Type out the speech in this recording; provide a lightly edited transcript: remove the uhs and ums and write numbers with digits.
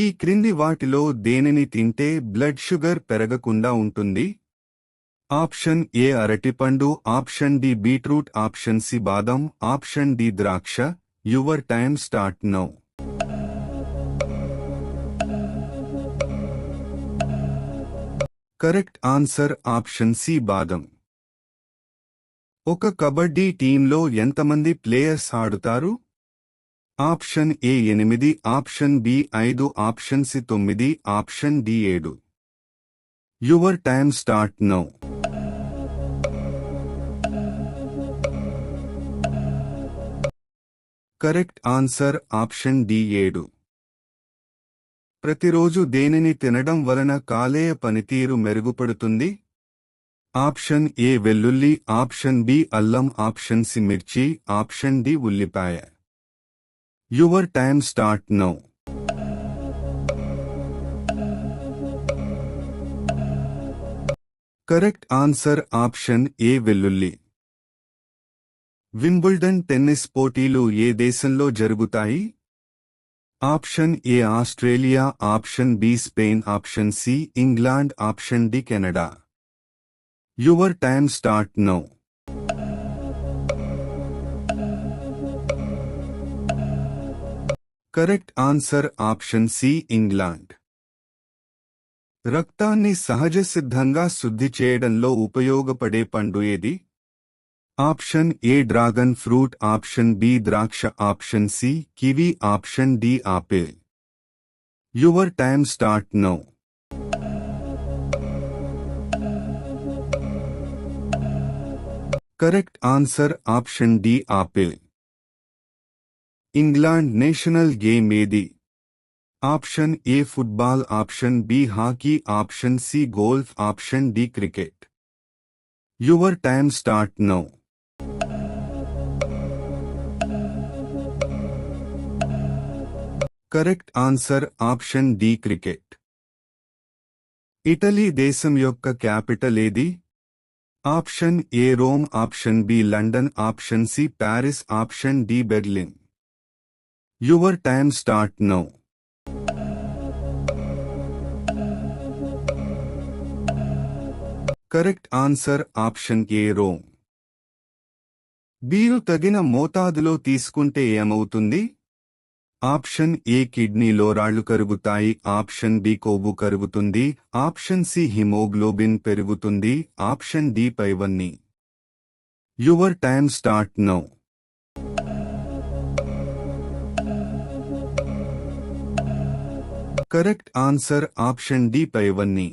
ఈ క్రింది వాటిలో దేనిని తింటే బ్లడ్ షుగర్ పెరగకుండా ఉంటుంది? ఆప్షన్ ఏ అరటిపండు, option D beetroot, option C బాదం, ఆప్షన్ డి ద్రాక్ష. Your time start now. Correct answer option C బాదం. ఒక కబడ్డీ టీంలో ఎంతమంది ప్లేయర్స్ ఆడుతారు? Option A 8, option B 5, option C 9, option D 7. Your time start now. Correct answer option D 7. ప్రతిరోజు దేనిని తినడం వలన కాలేయ పనితీరు మెరుగుపడుతుంది? ఆప్షన్ ఏ వెల్లుల్లి, ఆప్షన్ బి అల్లం, ఆప్షన్ సి మిర్చి, ఆప్షన్ డి ఉల్లిపాయ. Your time start now. Correct answer option A వెల్లుల్లి. వింబుల్డన్ టెన్నిస్ పోటీలు ఏ దేశంలో జరుగుతాయి? Option A Australia, option B Spain, option C England, option D Canada. Your time start now. Correct answer option C England. రక్తాన్ని సహజసిద్ధంగా శుద్ధి చేయడంలో ఉపయోగపడే పండు ఏది? Option A dragon fruit, option B ద్రాక్ష, option C kiwi, option D apple. Your time start now. Correct answer option D apple. England national game ఏది? Option A football, option B hockey, option C golf, option D cricket. Your time start now. Correct answer option D cricket. Italy దేశం యొక్క capital ఏది? Option A Rome, option B London, option C Paris, option D Berlin. Your time start now. Correct answer option A Rome. Beer తగిన మోతాదులో తీసుకుంటే ఏమవుతుంది? Option A కిడ్నీలో రాళ్లు కరుగుతాయి, option B కొవ్వు కరుగుతుంది, ఆప్షన్ సి హిమోగ్లోబిన్ పెరుగుతుంది, ఆప్షన్ డి పైవన్నీ. Your time start now. Correct answer option D పైవన్నీ.